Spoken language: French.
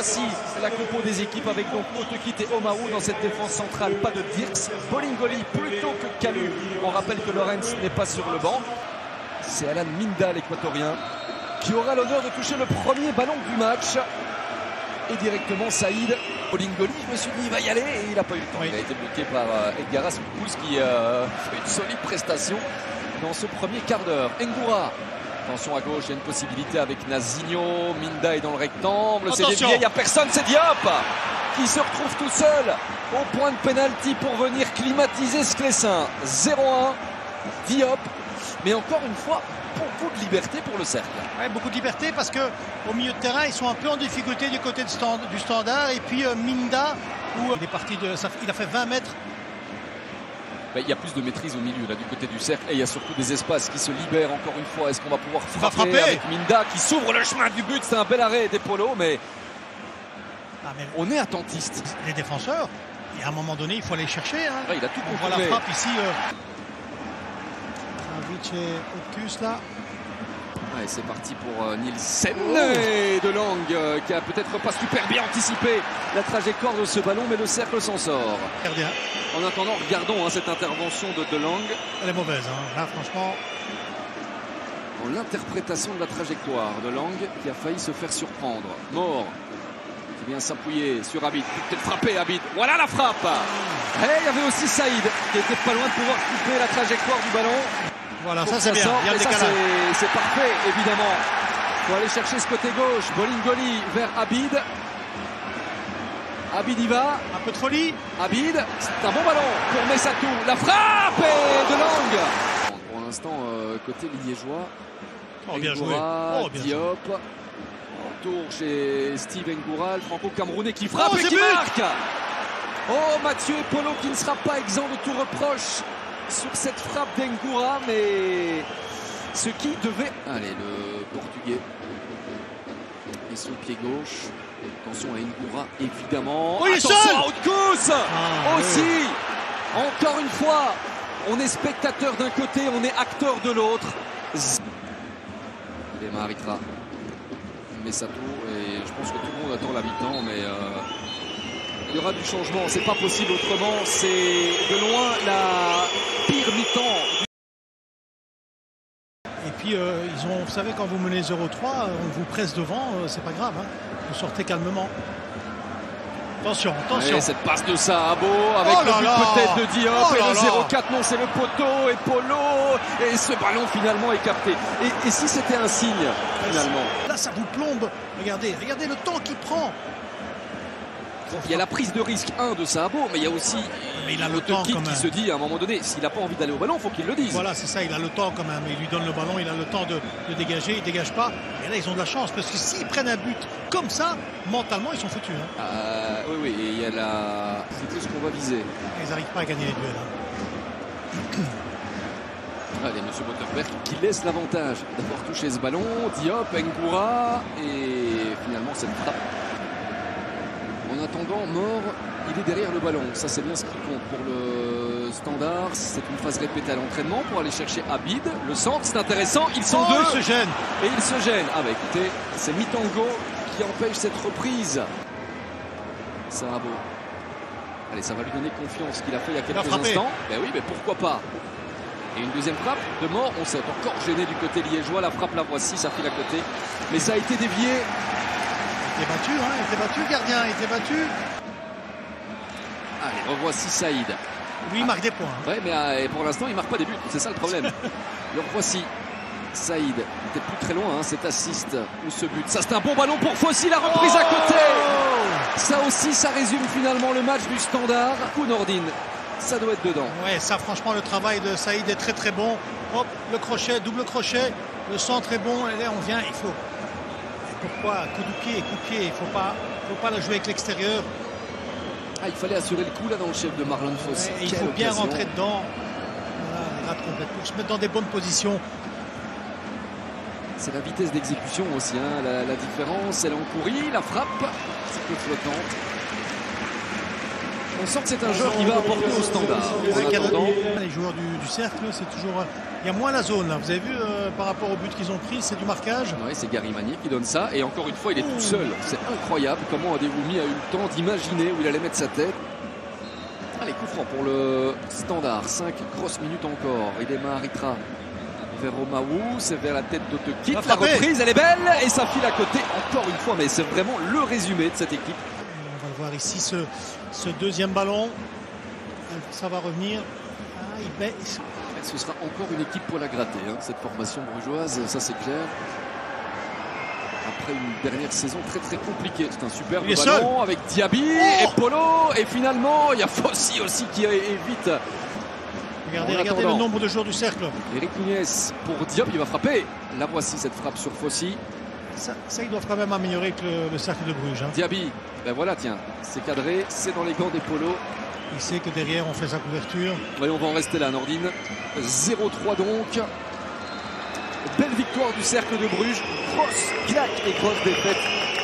Voici la compo des équipes avec donc Otokit et Omaru dans cette défense centrale. Pas de Dirks, Bolingoli plutôt que Kalu. On rappelle que Lorenz n'est pas sur le banc. C'est Alan Minda, l'équatorien, qui aura l'honneur de toucher le premier ballon du match. Et directement Saïd. Bolingoli, je me suis dit il va y aller et il n'a pas eu le temps. Oui. Il a été bloqué par Edgar Asmoukouz qui fait une solide prestation dans ce premier quart d'heure. Ngoura. Attention à gauche, il y a une possibilité avec Nazinho. Minda est dans le rectangle. C'est dévié, il n'y a personne, c'est Diop qui se retrouve tout seul au point de pénalty pour venir climatiser Sclessin. 0-1, Diop. Mais encore une fois, beaucoup de liberté pour le cercle. Ouais, beaucoup de liberté parce qu'au milieu de terrain, ils sont un peu en difficulté du côté du standard. Et puis Minda, où il est parti il a fait 20 mètres. Il y a plus de maîtrise au milieu là du côté du cercle et il y a surtout des espaces qui se libèrent encore une fois. Est-ce qu'on va pouvoir frapper avec Minda qui s'ouvre le chemin du but? C'est un bel arrêt des Polo, mais on est attentiste. Les défenseurs, et à un moment donné, il faut aller chercher. Hein. Ouais, il a tout compris. On voit la frappe ici. Ocus là. Ouais, c'est parti pour Nielsen et De Lange qui a peut-être pas super bien anticipé la trajectoire de ce ballon, mais le cercle s'en sort. Gardien. En attendant, regardons cette intervention de Lange. Elle est mauvaise, hein. Là franchement. Dans l'interprétation de la trajectoire de Lange qui a failli se faire surprendre. Mort qui vient s'appuyer sur Abid. Peut-être frapper Abid. Voilà la frappe. Et il y avait aussi Saïd qui était pas loin de pouvoir couper la trajectoire du ballon. Voilà, ça c'est bien. C'est parfait, évidemment. Il faut aller chercher ce côté gauche. Bolingoli vers Abid. Abid y va. Un peu de folie. Abid, c'est un bon ballon pour Messatou. La frappe et De Lange. Pour l'instant, côté liégeois. Oh, bien joué. Diop. Retour chez Steve Ngoura, le franco-camerounais qui frappe et qui marque. Oh, Mathieu Polo qui ne sera pas exempt de tout reproche sur cette frappe d'Ngoura, mais ce qui devait... Allez, le Portugais est sur le pied gauche. Attention à Ngoura, évidemment. Oh, il est seul. Attention à Outcous aussi. Encore une fois, on est spectateur d'un côté, on est acteur de l'autre. Lema arrêtera Messatou et je pense que tout le monde attend la mi-temps, mais il y aura du changement, c'est pas possible autrement, c'est de loin la pire mi-temps. Et puis vous savez, quand vous menez 0-3, on vous presse devant, c'est pas grave, hein. Vous sortez calmement. Attention. Ouais, cette passe de Sahabo avec le but peut-être de Diop et le 0-4, non, c'est le poteau et Polo et ce ballon finalement est capté. Et si c'était un signe finalement? Là ça vous plombe, regardez le temps qu'il prend. Il y a la prise de risque de Sahabo, mais il y a aussi le temps qui se dit à un moment donné, s'il n'a pas envie d'aller au ballon, il faut qu'il le dise. Voilà, c'est ça, il a le temps quand même. Il lui donne le ballon, il a le temps de dégager, il ne dégage pas. Et là, ils ont de la chance, parce que s'ils prennent un but comme ça, mentalement, ils sont foutus. Hein. Oui, et il y a c'est tout ce qu'on va viser. Ils n'arrivent pas à gagner les duels. Hein. Allez, M. Botterberg qui laisse l'avantage d'avoir touché ce ballon. Diop, Ngoura, et finalement cette frappe. En attendant, Mort, il est derrière le ballon. Ça, c'est bien ce qui compte pour le standard. C'est une phase répétée à l'entraînement pour aller chercher Abid. Le centre, c'est intéressant. Ils sont deux. Ils se gênent. Et ils se gênent. Ah bah écoutez, c'est Mitango qui empêche cette reprise. Sahabo. Allez, ça va lui donner confiance qu'il a fait il y a quelques instants. Ben oui, mais pourquoi pas. Et une deuxième frappe de Mort. On s'est encore gêné du côté liégeois. La frappe, la voici, ça file à côté. Mais ça a été dévié. Il était battu, hein, il était battu, le gardien, il était battu. Allez, revoici Saïd. Oui, il marque des points. Hein. Ouais, mais pour l'instant, il ne marque pas des buts. C'est ça le problème. Le revoici. Saïd n'était plus très loin, hein, cet assist ou ce but. Ça, c'est un bon ballon pour Fossi, la reprise à côté. Ça aussi, ça résume finalement le match du standard. Coup Nordine, ça doit être dedans. Ouais, ça, franchement, le travail de Saïd est très très bon. Hop, le crochet, double crochet. Le centre est bon. Et là, on vient, il faut. Pourquoi coup de pied, il ne faut pas la jouer avec l'extérieur. Il fallait assurer le coup là dans le chef de Marlon Fossi. Il faut bien rentrer dedans. Voilà, il rate complètement pour se mettre dans des bonnes positions. C'est la vitesse d'exécution aussi, hein, la différence. Elle en courit, la frappe, c'est peu flottante. On sent que c'est un joueur qui va apporter au standard. En attendant, les joueurs du cercle, c'est toujours. Il y a moins la zone là. Vous avez vu par rapport au but qu'ils ont pris, c'est du marquage. ouais, c'est Gary Magny qui donne ça. Et encore une fois, il est tout seul. C'est incroyable comment Adewumi a eu le temps d'imaginer où il allait mettre sa tête. Allez, coup franc pour le Standard. 5 grosses minutes encore. Idema Aritra vers Omaou. C'est vers la tête d'Autekit. La reprise, elle est belle. Et ça file à côté encore une fois. Mais c'est vraiment le résumé de cette équipe. On va voir ici ce deuxième ballon. Ça va revenir. Ce sera encore une équipe pour la gratter, hein, cette formation brugeoise, ça c'est clair. Après une dernière saison très compliquée. C'est un superbe ballon avec Diaby et Polo. Et finalement, il y a Fossi aussi qui évite. Regardez le nombre de joueurs du cercle. Eric Nunez pour Diop, il va frapper. La voici cette frappe sur Fossi. Ça ils doivent quand même améliorer que le cercle de Bruges. Hein. Diaby, ben voilà, tiens, c'est cadré, c'est dans les gants des Polos. Il sait que derrière on fait sa couverture. Oui, on va en rester là, Nordine. 0-3 donc. Belle victoire du cercle de Bruges. Grosse claque et grosse défaite